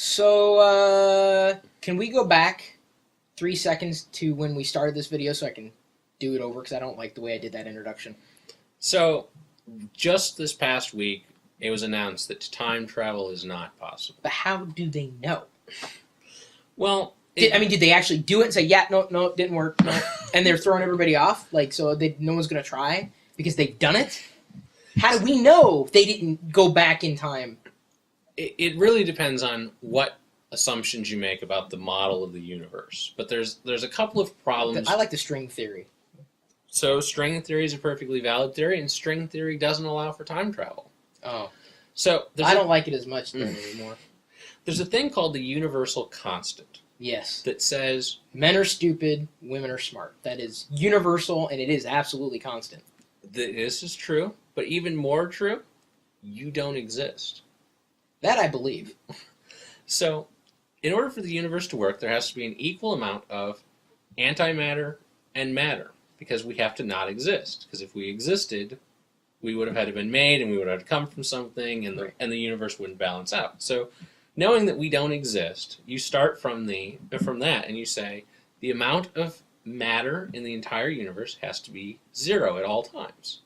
So, can we go back 3 seconds to when we started this video so I can do it over because I don't like the way I did that introduction. So, just this past week, it was announced that time travel is not possible. But how do they know? Well, did they actually do it and say, yeah, no, it didn't work, no, and they're throwing everybody off, like, so no one's going to try because they've done it? How do we know they didn't go back in time? It really depends on what assumptions you make about the model of the universe. But there's a couple of problems. I like the string theory. So string theory is a perfectly valid theory, and string theory doesn't allow for time travel. Oh. So I don't like it as much anymore. There's a thing called the universal constant. Yes. That says men are stupid, women are smart. That is universal, and it is absolutely constant. This is true, but even more true, you don't exist. That I believe. So, in order for the universe to work, there has to be an equal amount of antimatter and matter, because we have to not exist. Because if we existed, we would have had to been made, and we would have to come from something, and the universe wouldn't balance out. So, knowing that we don't exist, you start from that, and you say the amount of matter in the entire universe has to be 0 at all times.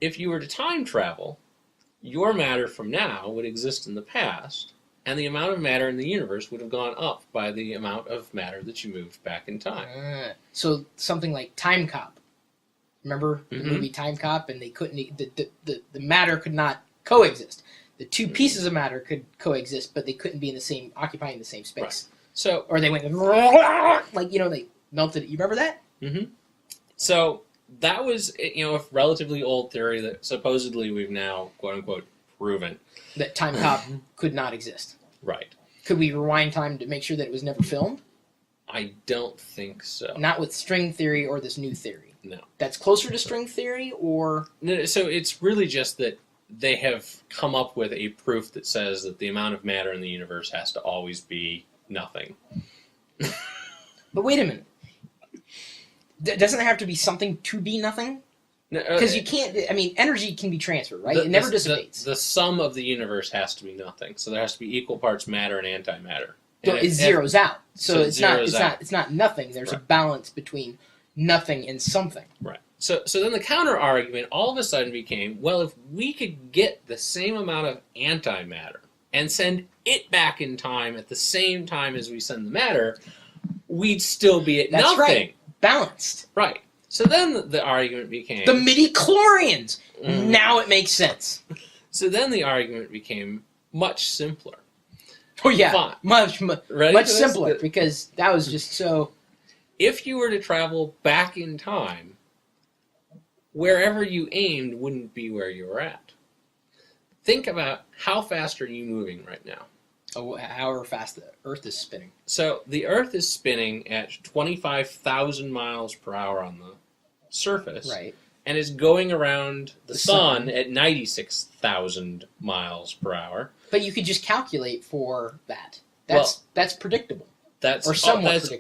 If you were to time travel, your matter from now would exist in the past, and the amount of matter in the universe would have gone up by the amount of matter that you moved back in time. So something like Time Cop. Remember the movie Time Cop? And they couldn't. The matter could not coexist. The two pieces of matter could coexist, but they couldn't be occupying the same space. Right. So, or they went like they melted. You remember that? Mm-hmm. So that was a relatively old theory that supposedly we've now quote unquote proven that Time Cop could not exist. Right. Could we rewind time to make sure that it was never filmed? I don't think so. Not with string theory or this new theory. No. That's closer to string theory, or no, so it's really just that they have come up with a proof that says that the amount of matter in the universe has to always be nothing. But wait a minute. Doesn't there have to be something to be nothing? Because you can't. I mean, energy can be transferred, right? It never dissipates. The sum of the universe has to be nothing. So there has to be equal parts matter and antimatter. So it zeroes out. So it's not nothing. There's a balance between nothing and something. Right. So then the counter argument all of a sudden became, well, if we could get the same amount of antimatter and send it back in time at the same time as we send the matter, we'd still be at nothing. That's right. Balanced. Right. So then the argument became... The midi-chlorians! Now it makes sense. So then the argument became much simpler. Oh yeah, much simpler, because that was just so... If you were to travel back in time, wherever you aimed wouldn't be where you were at. Think about how fast are you moving right now? Oh, however fast the Earth is spinning. So the Earth is spinning at 25,000 miles per hour on the surface. Right. And is going around the sun at 96,000 miles per hour. But you could just calculate for that. That's predictable. That's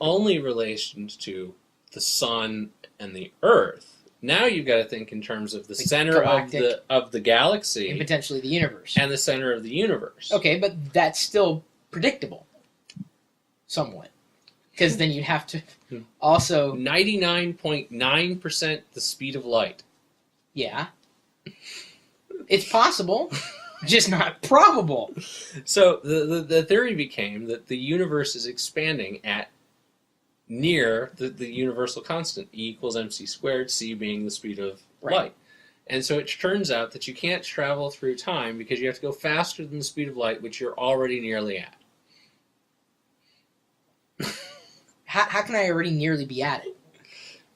only relations to the sun and the Earth. Now you've got to think in terms of the center of the galaxy. And potentially the universe. And the center of the universe. Okay, but that's still predictable. Somewhat. Because then you'd have to also... 99.9% the speed of light. Yeah. It's possible, just not probable. So the theory became that the universe is expanding at near the universal constant, E equals mc squared, c being the speed of light. And so it turns out that you can't travel through time because you have to go faster than the speed of light, which you're already nearly at. How can I already nearly be at it?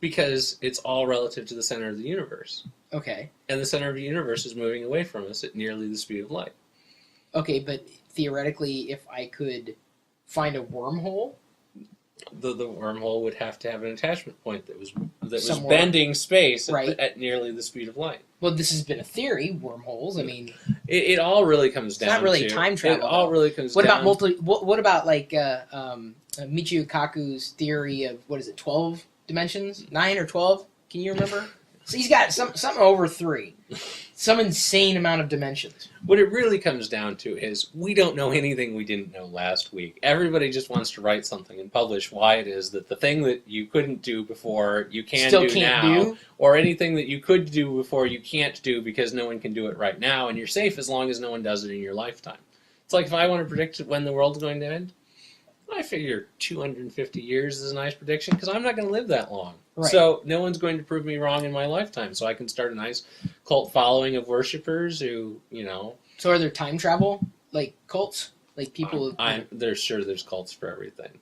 Because it's all relative to the center of the universe. Okay. And the center of the universe is moving away from us at nearly the speed of light. Okay, but theoretically, if I could find a wormhole... The wormhole would have to have an attachment point that was bending space at nearly the speed of light. Well, this has been a theory, wormholes. I mean... It all really comes down to... It's not really time travel. It all really comes down... What about like Michio Kaku's theory of, 12 dimensions? 9 or 12? Can you remember? So he's got something over 3. Some insane amount of dimensions. What it really comes down to is we don't know anything we didn't know last week. Everybody just wants to write something and publish why it is that the thing that you couldn't do before you can Still do can't now, do? or anything that you could do before you can't do because no one can do it right now, and you're safe as long as no one does it in your lifetime. It's like if I want to predict when the world's going to end, I figure 250 years is a nice prediction because I'm not going to live that long. Right. So no one's going to prove me wrong in my lifetime. So I can start a nice cult following of worshipers who, So are there time travel like cults? Like people there's cults for everything.